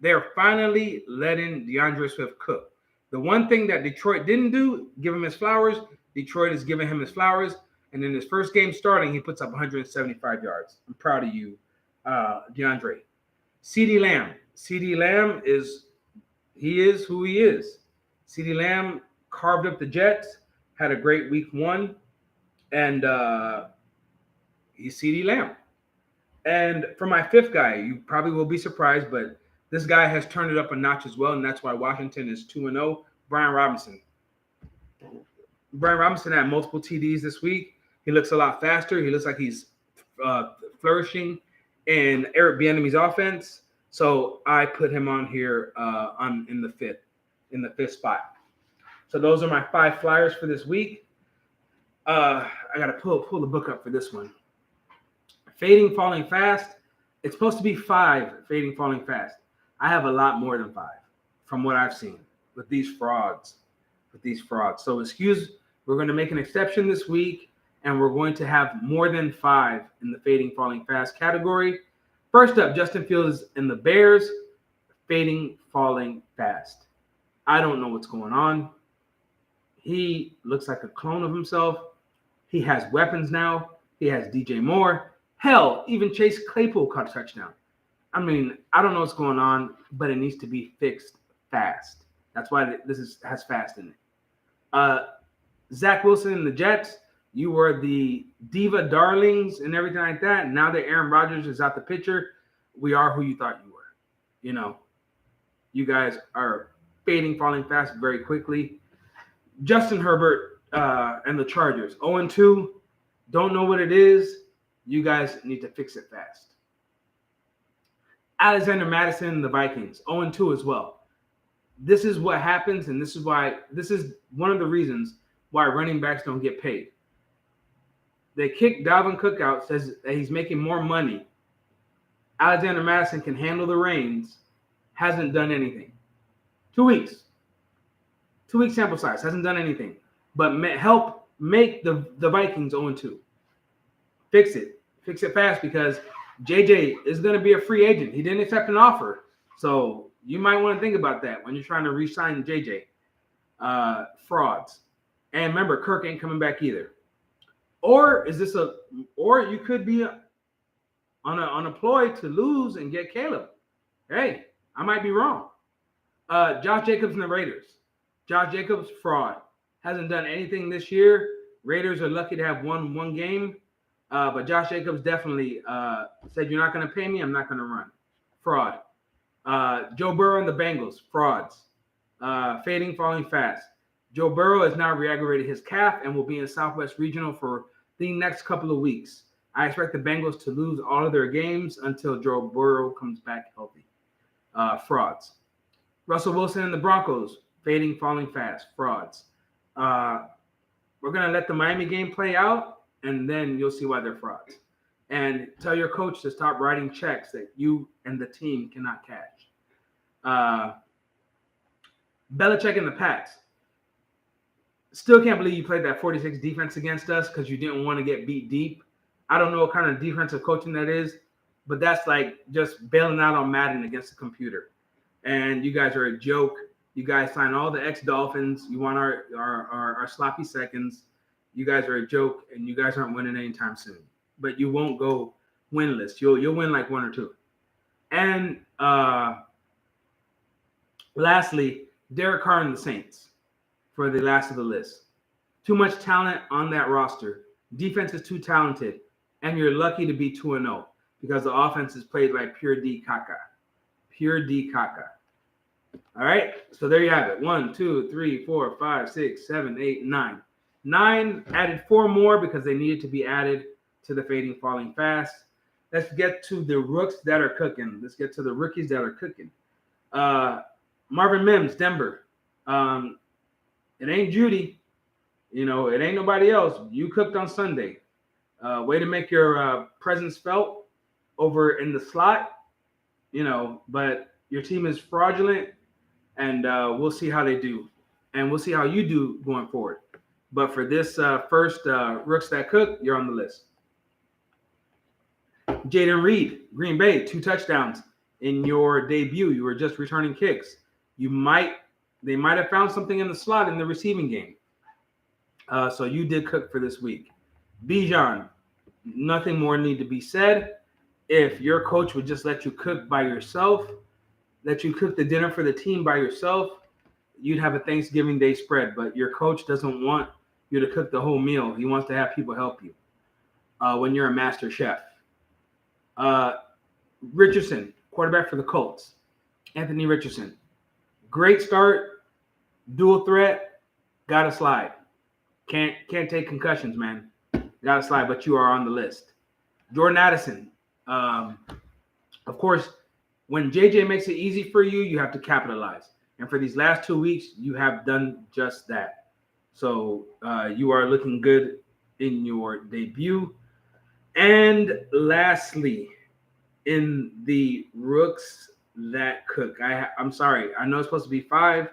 S1: They are finally letting DeAndre Swift cook. The one thing that Detroit didn't do, give him his flowers. Detroit is giving him his flowers. And in his first game starting, he puts up 175 yards. I'm proud of you, DeAndre. CeeDee Lamb. CeeDee Lamb is who he is. CeeDee Lamb carved up the Jets, had a great week 1. And he's CeeDee Lamb. And for my 5th guy, you probably will be surprised, but this guy has turned it up a notch as well, and that's why Washington is 2-0. Brian Robinson. Brian Robinson had multiple TDs this week. He looks a lot faster. He looks like he's flourishing in Eric Bieniemy's offense. So I put him on here in the fifth spot. So those are my 5 flyers for this week. I gotta pull the book up for this one. Fading, falling fast. It's supposed to be 5 fading, falling fast. I have a lot more than 5 from what I've seen with these frauds. So we're going to make an exception this week, and we're going to have more than 5 in the fading, falling fast category. First up, Justin Fields and the Bears. Fading, falling fast. I don't know what's going on. He looks like a clone of himself. He has weapons now. He has DJ Moore. Hell, even Chase Claypool caught a touchdown. I mean, I don't know what's going on, but it needs to be fixed fast. That's why this has fast in it. Zach Wilson and the Jets, you were the diva darlings and everything like that. Now that Aaron Rodgers is out the picture, we are who you thought you were. You know, you guys are fading, falling fast very quickly. Justin Herbert and the Chargers, 0-2. Don't know what it is. You guys need to fix it fast. Alexander Mattison and the Vikings, 0-2 as well. This is what happens, and this is one of the reasons why running backs don't get paid. They kicked Dalvin Cook out, says that he's making more money. Alexander Mattison can handle the reins, hasn't done anything. 2 weeks. 2 week sample size, hasn't done anything. But help make the Vikings 0-2. Fix it. Fix it fast, because JJ is going to be a free agent. He didn't accept an offer. So you might want to think about that when you're trying to re-sign JJ. Frauds. And remember, Kirk ain't coming back either. Or you could be on a ploy to lose and get Caleb. Hey, I might be wrong. Josh Jacobs and the Raiders. Josh Jacobs, fraud. Hasn't done anything this year. Raiders are lucky to have won one game. But Josh Jacobs definitely said, you're not going to pay me, I'm not going to run. Fraud. Joe Burrow and the Bengals. Frauds. Fading, falling fast. Joe Burrow has now re-aggravated his calf and will be in Southwest Regional for the next couple of weeks. I expect the Bengals to lose all of their games until Joe Burrow comes back healthy. Frauds. Russell Wilson and the Broncos. Fading, falling fast. Frauds. We're going to let the Miami game play out, and then you'll see why they're frauds. And tell your coach to stop writing checks that you and the team cannot cash. Belichick and the Pats. Still can't believe you played that 46 defense against us because you didn't want to get beat deep. I don't know what kind of defensive coaching that is, but that's like just bailing out on Madden against the computer. And you guys are a joke. You guys sign all the ex-Dolphins. You want our sloppy seconds. You guys are a joke, and you guys aren't winning anytime soon. But you won't go winless. You'll win like one or two. And lastly, Derek Carr and the Saints for the last of the list. Too much talent on that roster. Defense is too talented, and you're lucky to be 2-0 because the offense is played like pure D caca. Pure D caca. All right, so there you have it. 1, 2, 3, 4, 5, 6, 7, 8, 9. 9 added 4 more because they needed to be added to the fading, falling fast. Let's get to the rooks that are cooking. Let's get to the rookies that are cooking. Marvin Mims, Denver. It ain't Judy. You know, it ain't nobody else. You cooked on Sunday. Way to make your presence felt over in the slot. You know, but your team is fraudulent, and we'll see how they do. And we'll see how you do going forward. But for this first Rooks That Cook, you're on the list. Jaden Reed, Green Bay, 2 touchdowns in your debut. You were just returning kicks. They might have found something in the slot in the receiving game. So you did cook for this week. Bijan, nothing more need to be said. If your coach would just let you cook by yourself, let you cook the dinner for the team by yourself, you'd have a Thanksgiving Day spread. But your coach doesn't want you to cook the whole meal. He wants to have people help you when you're a master chef. Richardson, quarterback for the Colts. Anthony Richardson. Great start. Dual threat. Gotta slide. Can't take concussions, man. Gotta slide, but you are on the list. Jordan Addison. Of course, when JJ makes it easy for you, you have to capitalize. And for these last 2 weeks, you have done just that. So you are looking good in your debut. And lastly, in the Rooks That Cook, I'm sorry. I know it's supposed to be 5.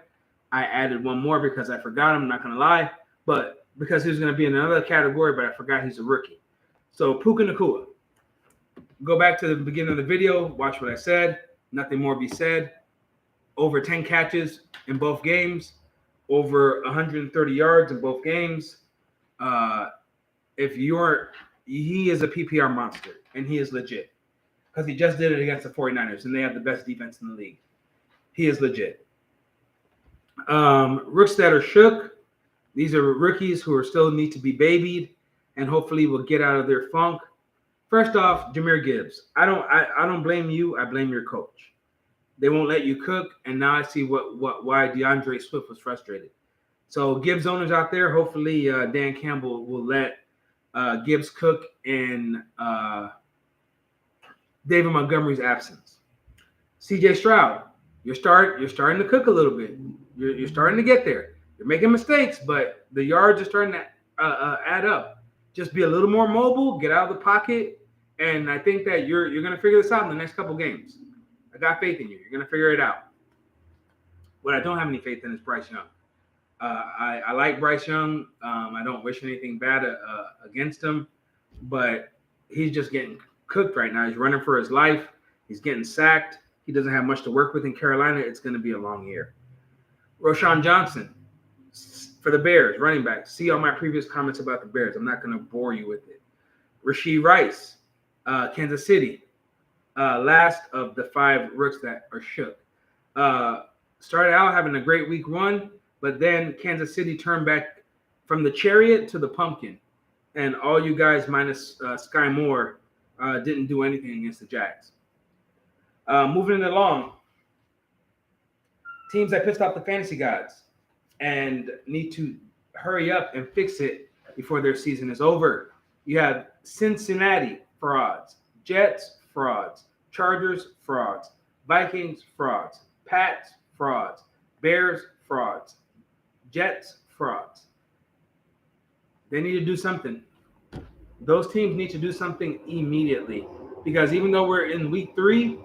S1: I added 1 more because I forgot. I'm not going to lie. But because he was going to be in another category, but I forgot he's a rookie. So Puka Nacua. Go back to the beginning of the video. Watch what I said. Nothing more be said. Over 10 catches in both games. Over 130 yards in both games. He is a PPR monster, and he is legit. Because he just did it against the 49ers, and they have the best defense in the league. He is legit. Rooks that are shook. These are rookies who still need to be babied, and hopefully will get out of their funk. First off, Jahmyr Gibbs. I don't blame you. I blame your coach. They won't let you cook, and now I see why DeAndre Swift was frustrated. So Gibbs owners out there, hopefully Dan Campbell will let Gibbs cook in David Montgomery's absence. CJ Stroud, you're starting to cook a little bit. You're starting to get there. You're making mistakes, but the yards are starting to add up. Just be a little more mobile, get out of the pocket, and I think that you're going to figure this out in the next couple games. I got faith in you. You're going to figure it out. What I don't have any faith in is Bryce Young. I like Bryce Young. I don't wish anything bad against him, but he's just getting cooked right now. He's running for his life. He's getting sacked. He doesn't have much to work with in Carolina. It's going to be a long year. Roshan Johnson for the Bears, running back. See all my previous comments about the Bears. I'm not going to bore you with it. Rashee Rice, Kansas City. Last of the 5 rooks that are shook. Started out having a great week 1, but then Kansas City turned back from the chariot to the pumpkin. And all you guys minus Sky Moore didn't do anything against the Jags. Moving along. Teams that pissed off the fantasy gods and need to hurry up and fix it before their season is over. You have Cincinnati frauds, Jets frauds, Chargers frauds, Vikings frauds, Pats frauds, Bears frauds, Jets frauds. They need to do something. Those teams need to do something immediately because even though we're in week 3,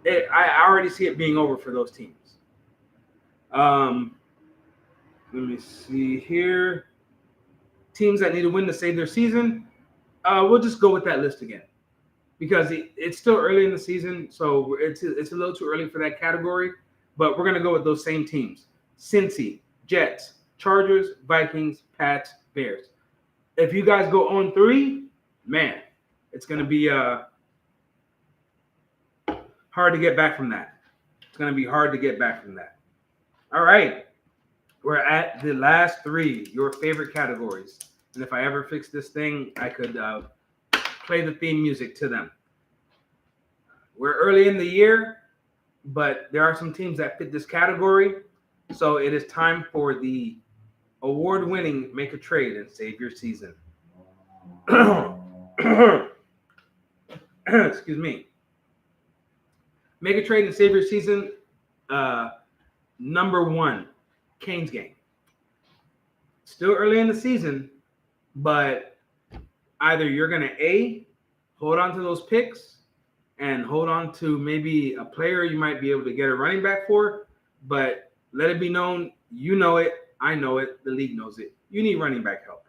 S1: I already see it being over for those teams. Let me see here. Teams that need to win to save their season. We'll just go with that list again because it's still early in the season, so it's a little too early for that category. But we're gonna go with those same teams: Cincy, Jets, Chargers, Vikings, Pats, Bears. If you guys go 0-3, man, it's going to be hard to get back from that. It's going to be hard to get back from that. All right. We're at the last three, your favorite categories. And if I ever fix this thing, I could play the theme music to them. We're early in the year, but there are some teams that fit this category. So it is time for the award-winning Make a Trade and Save Your Season. Excuse me. Make a Trade and Save Your Season. Number one, Canes game. Still early in the season, but either you're going to hold on to those picks and hold on to maybe a player you might be able to get a running back for, but let it be known, you know it, I know it, the league knows it. You need running back help.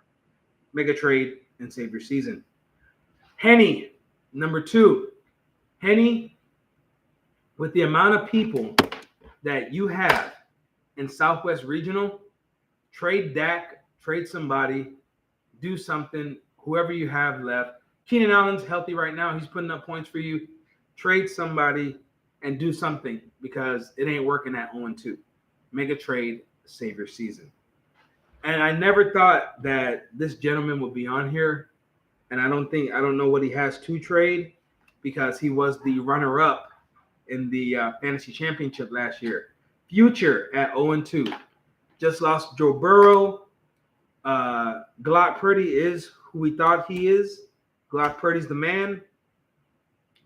S1: Make a trade and save your season. Henny, number two. Henny, with the amount of people that you have in Southwest Regional, trade Dak, trade somebody, do something, whoever you have left. Keenan Allen's healthy right now. He's putting up points for you. Trade somebody and do something because it ain't working at 0-2. Make a trade, save your season. And I never thought that this gentleman would be on here. And I don't know what he has to trade because he was the runner-up in the fantasy championship last year. Future at 0-2. Just lost Joe Burrow. Glock Purdy is who we thought he is. Glock Purdy's the man.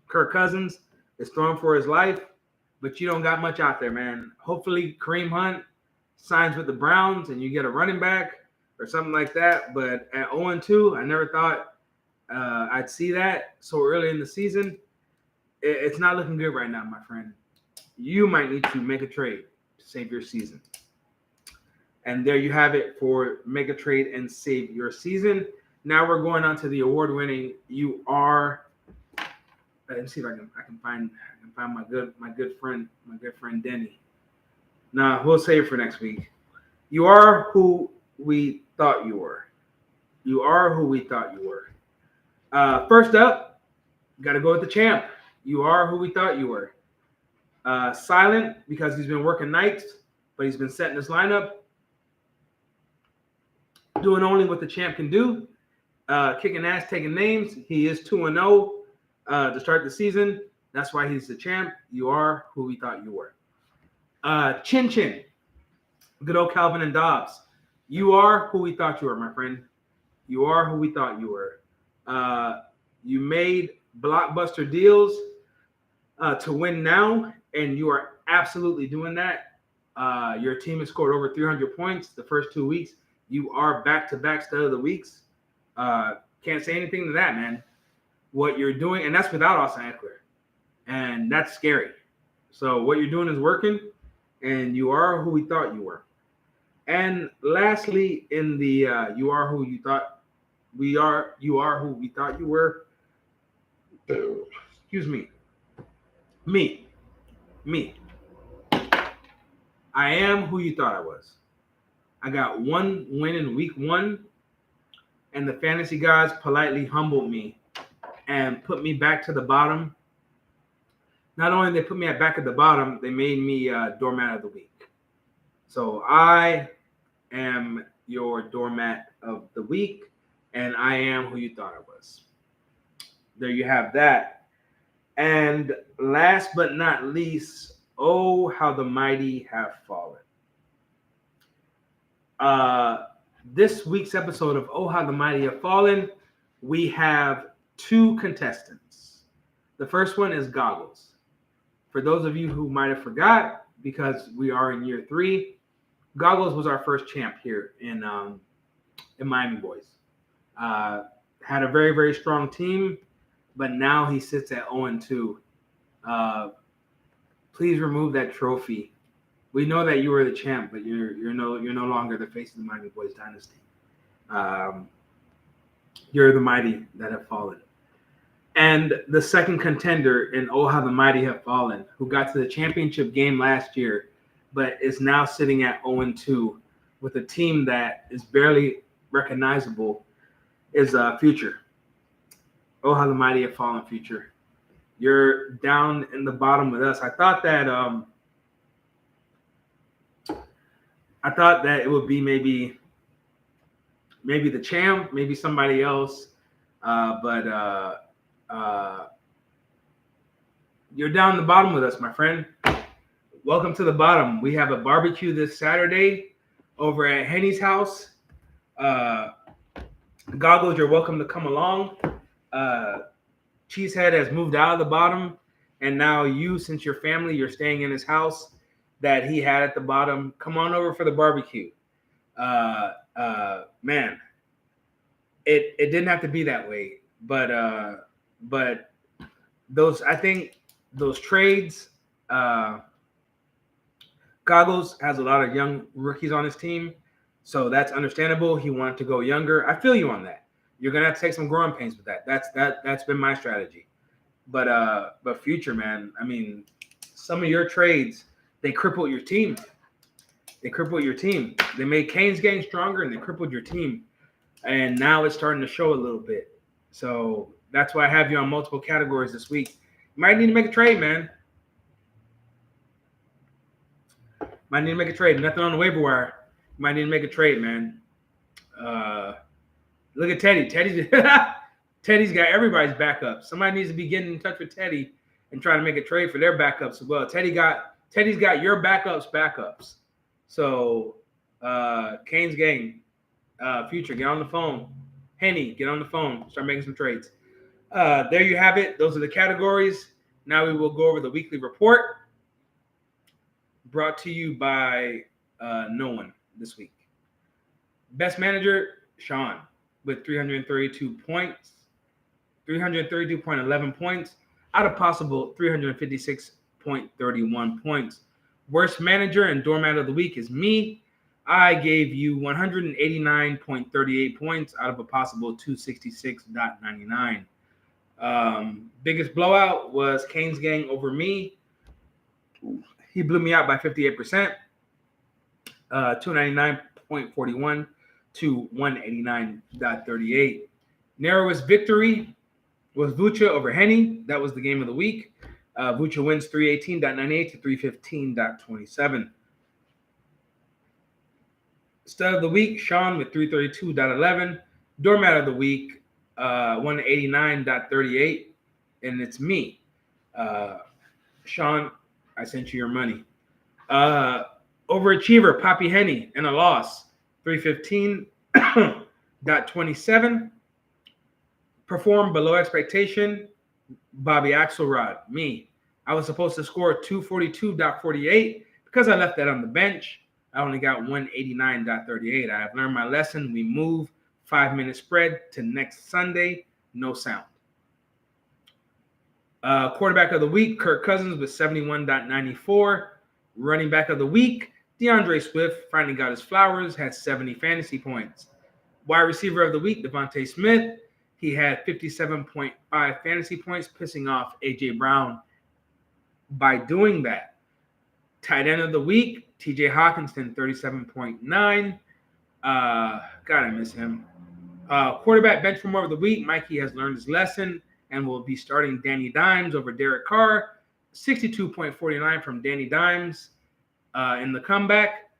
S1: Kirk Cousins is throwing for his life, but you don't got much out there, man. Hopefully Kareem Hunt signs with the Browns and you get a running back or something like that. But at 0-2, I never thought I'd see that so early in the season. It's not looking good right now, my friend. You might need to make a trade to save your season. And there you have it for make a trade and save your season. Now we're going on to the award-winning You Are. Let's see if I can find my good friend Denny. Nah, we'll save it for next week. You are who we thought you were. You are who we thought you were. First up, got to go with the champ. You are who we thought you were. Silent because he's been working nights, but he's been setting his lineup. Doing only what the champ can do. Kicking ass, taking names. He is 2-0 to start the season. That's why he's the champ. You are who we thought you were. Chin Chin. Good old Calvin and Dobbs. You are who we thought you were, my friend. You are who we thought you were. You made blockbuster deals to win now, and you are absolutely doing that. Your team has scored over 300 points the first 2 weeks. You are back-to-back stud of the weeks. Can't say anything to that, man. What you're doing, and that's without Austin Eckler. And that's scary. So what you're doing is working, and you are who we thought you were. And lastly, in the you are who you thought you are who we thought you were. Excuse me. Me. I am who you thought I was. I got one win in week 1, and the fantasy guys politely humbled me and put me back to the bottom. Not only did they put me back at the bottom, they made me doormat of the week. So I am your doormat of the week, and I am who you thought I was. There you have that. And last but not least, oh, how the mighty have fallen. This week's episode of Oh, How the Mighty Have Fallen, we have 2 contestants. The first one is Goggles. For those of you who might have forgot, because we are in year 3, Goggles was our first champ here in Miami Boyz. Had a very, very strong team, but now he sits at 0-2. Please remove that trophy. We know that you were the champ, but you're no longer the face of the Miami Boyz Dynasty. You're the mighty that have fallen. And the second contender in Oh, How the Mighty Have Fallen, who got to the championship game last year, but is now sitting at 0-2 with a team that is barely recognizable is Future. Oh, how the mighty have fallen, Future. You're down in the bottom with us. I thought that it would be maybe the champ, maybe somebody else, but you're down the bottom with us, my friend. Welcome to the bottom. We have a barbecue this Saturday over at Henny's house. Goggles, you're welcome to come along. Cheesehead has moved out of the bottom, and now you, since your family, you're staying in his house that he had at the bottom. Come on over for the barbecue. Man, it didn't have to be that way, but those trades. Goggles has a lot of young rookies on his team, so that's understandable. He wanted to go younger. I feel you on that. You're gonna have to take some growing pains with that. That's been my strategy. But Future, man, I mean, some of your trades, they crippled your team. They made Kane's getting stronger, and they crippled your team. And now it's starting to show a little bit. So that's why I have you on multiple categories this week. You might need to make a trade, man. Might need to make a trade. Nothing on the waiver wire. You might need to make a trade, man. Look at Teddy. Teddy's got everybody's backup. Somebody needs to be getting in touch with Teddy and trying to make a trade for their backups as well. Teddy's got your backups. So Kane's game. Future, get on the phone. Henny, get on the phone. Start making some trades. There you have it. Those are the categories. Now we will go over the weekly report. Brought to you by no one this week. Best manager, Sean, with 332 points, 332.11 points out of possible 356.31 points. Worst manager and doormat of the week is me. I gave you 189.38 points out of a possible 266.99. Biggest blowout was Kane's gang over me. He blew me out by 58%, 299.41 to 189.38. Narrowest victory was Vucha over Henny. That was the game of the week. Vucha wins 318.98 to 315.27. Stud of the week, Sean with 332.11. Doormat of the week, 189.38. And it's me. Sean, I sent you your money. Overachiever, Poppy Henny, in a loss, 315.27. Performed below expectation, Bobby Axelrod, me. I was supposed to score 242.48. Because I left that on the bench, I only got 189.38. I have learned my lesson. We move 5-minute spread to next Sunday. No sound. Quarterback of the week, Kirk Cousins with 71.94. Running back of the week, DeAndre Swift finally got his flowers, had 70 fantasy points. Wide receiver of the week, Devontae Smith. He had 57.5 fantasy points, pissing off A.J. Brown by doing that. Tight end of the week, T.J. Hawkinson, 37.9. God, I miss him. Quarterback bench warmer of the week, Mikey has learned his lesson and will be starting Danny Dimes over Derek Carr. 62.49 from Danny Dimes in the comeback.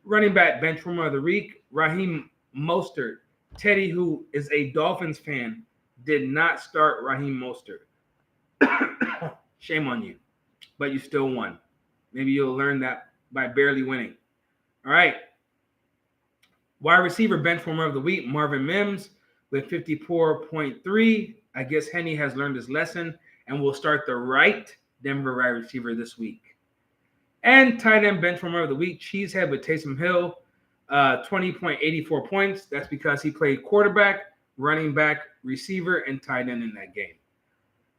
S1: Running back bench warmer of the week, Raheem Mostert. Teddy, who is a Dolphins fan, did not start Raheem Mostert. Shame on you, but you still won. Maybe you'll learn that by barely winning. All right. Wide receiver bench warmer of the week, Marvin Mims with 54.3. I guess Henny has learned his lesson and will start the right Denver wide receiver this week. And tight end bench warmer of the week, Cheesehead with Taysom Hill, 20.84 points. That's because he played quarterback, running back, receiver, and tight end in that game.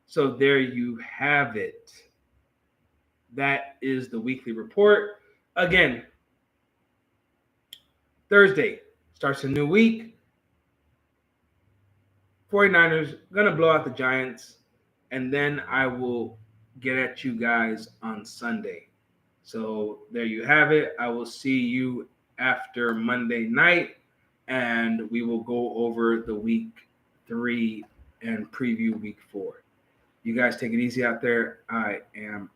S1: So there you have it. That is the weekly report. Again, Thursday starts a new week. 49ers going to blow out the Giants, and then I will get at you guys on Sunday. So there you have it. I will see you after Monday night, and we will go over the week 3 and preview week 4. You guys take it easy out there. I am